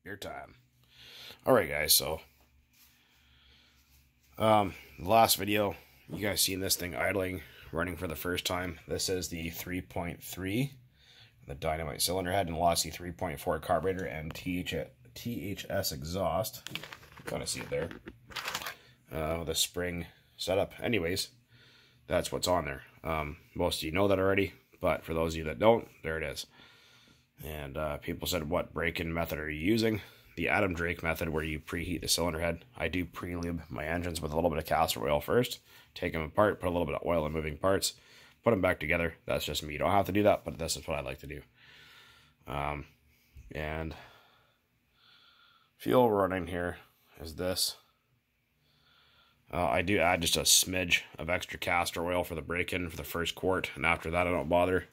Your time. Alright guys, so last video, you guys seen this thing idling, running for the first time. This is the 3.3, the dynamite cylinder head, and Lossy 3.4 carburetor and THS exhaust. Kind of see it there. With a spring setup. Anyways, that's what's on there. Most of you know that already, but for those of you that don't, there it is. And people said, what break-in method are you using? The Adam Drake method, where you preheat the cylinder head. I do pre-lube my engines with a little bit of castor oil first. Take them apart, put a little bit of oil in moving parts, put them back together. That's just me. You don't have to do that, but this is what I like to do. And fuel running here is this. I do add just a smidge of extra castor oil for the break-in for the first quart, and after that I don't bother.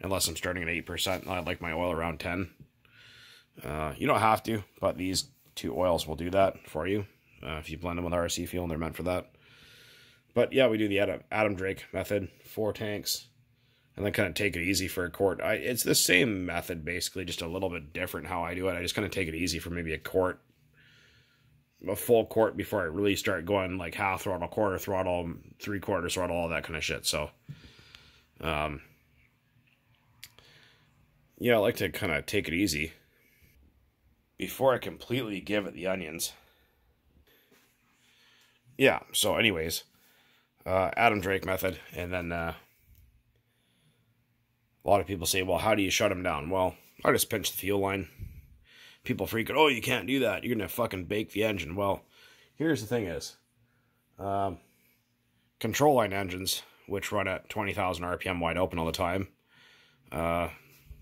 Unless I'm starting at 8%, I like my oil around 10. You don't have to, but these two oils will do that for you. If you blend them with RC fuel, and they're meant for that. But yeah, we do the Adam Drake method, 4 tanks, and then kind of take it easy for a quart. It's the same method, basically, just a little bit different how I do it. I just kind of take it easy for maybe a quart, a full quart, before I really start going like half throttle, quarter throttle, 3/4 throttle, all that kind of shit. So, yeah, I like to kind of take it easy before I completely give it the onions. Yeah, so anyways, Adam Drake method, and then a lot of people say, well, how do you shut them down? Well, I just pinch the fuel line. People freak out, oh, you can't do that, you're going to fucking bake the engine. Well, here's the thing is, control line engines, which run at 20,000 RPM wide open all the time,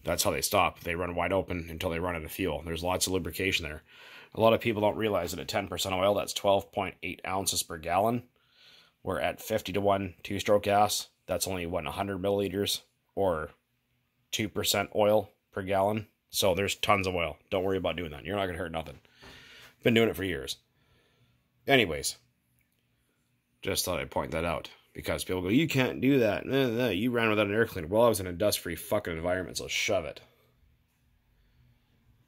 that's how they stop. They run wide open until they run out of fuel. There's lots of lubrication there. A lot of people don't realize that at 10% oil, that's 12.8 ounces per gallon. We're at 50-to-1 two-stroke gas. That's only, 100 milliliters or 2% oil per gallon. So there's tons of oil. Don't worry about doing that. You're not going to hurt nothing. Been doing it for years. Anyways, just thought I'd point that out. Because people go, you can't do that. No, you ran without an air cleaner. Well, I was in a dust-free fucking environment, so shove it.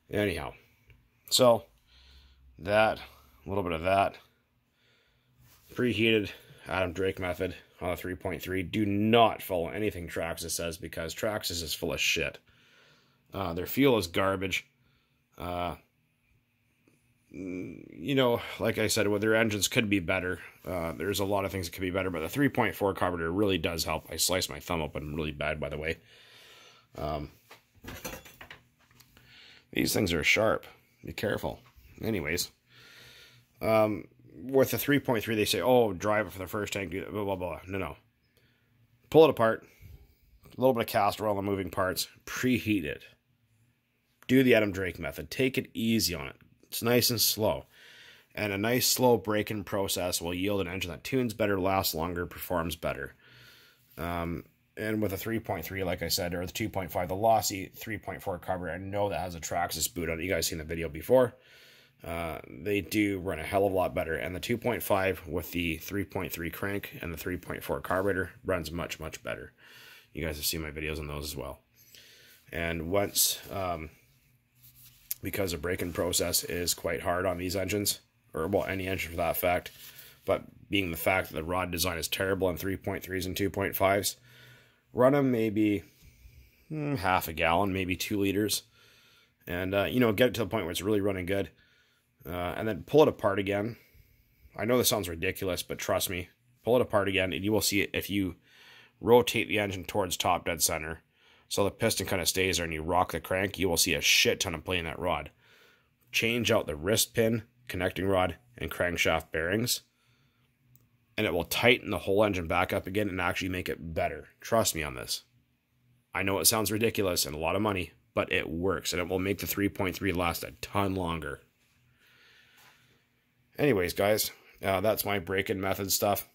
Anyhow. So, that, a little bit of that. Preheated Adam Drake method on a 3.3. Do not follow anything Traxxas says, because Traxxas is full of shit. Their fuel is garbage. You know, like I said, well, their engines could be better. There's a lot of things that could be better, but the 3.4 carburetor really does help. I sliced my thumb open really bad, by the way. These things are sharp. Be careful. Anyways, with the 3.3, they say, oh, drive it for the first tank, do that, blah, blah, blah. No. Pull it apart. A little bit of castor oil on the moving parts. Preheat it. Do the Adam Drake method. Take it easy on it. It's nice and slow. And a nice slow break-in process will yield an engine that tunes better, lasts longer, performs better. And with a 3.3, like I said, or the 2.5, the Lossy 3.4 carburetor, I know that has a Traxxas boot on it. You guys seen the video before. They do run a hell of a lot better. And the 2.5 with the 3.3 crank and the 3.4 carburetor runs much, much better. You guys have seen my videos on those as well. And once... because the break-in process is quite hard on these engines, or well, any engine for that fact, but being the fact that the rod design is terrible on 3.3s and 2.5s, run them maybe half a gallon, maybe 2 liters, and you know, get it to the point where it's really running good, and then pull it apart again. I know this sounds ridiculous, but trust me, pull it apart again, and you will see it if you rotate the engine towards top dead center. So the piston kind of stays there, and you rock the crank, you will see a shit ton of play in that rod. Change out the wrist pin, connecting rod, and crankshaft bearings, and it will tighten the whole engine back up again and actually make it better. Trust me on this. I know it sounds ridiculous and a lot of money, but it works, and it will make the 3.3 last a ton longer. Anyways, guys, that's my break-in method stuff.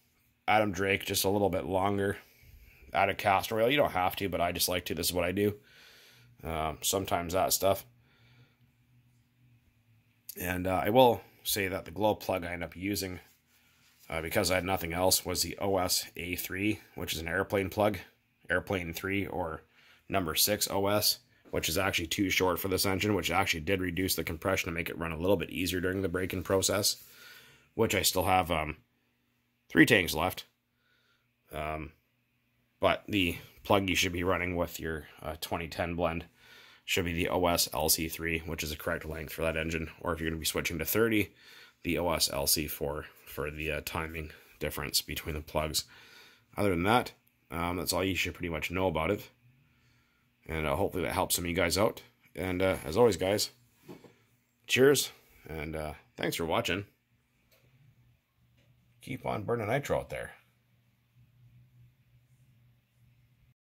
Adam Drake, just a little bit longer. Add a castor oil. You don't have to, but I just like to. This is what I do. Sometimes that stuff. And I will say that the glow plug I ended up using, because I had nothing else, was the OS A3, which is an airplane plug. Airplane 3 or number 6 OS. which is actually too short for this engine, which actually did reduce the compression to make it run a little bit easier during the break-in process, which I still have 3 tanks left. But the plug you should be running with your 2010 blend should be the OS LC3, which is the correct length for that engine. Or if you're going to be switching to 30, the OS LC4 for the timing difference between the plugs. Other than that, that's all you should pretty much know about it. And hopefully that helps some of you guys out. And as always, guys, cheers, and thanks for watching. Keep on burning nitro out there.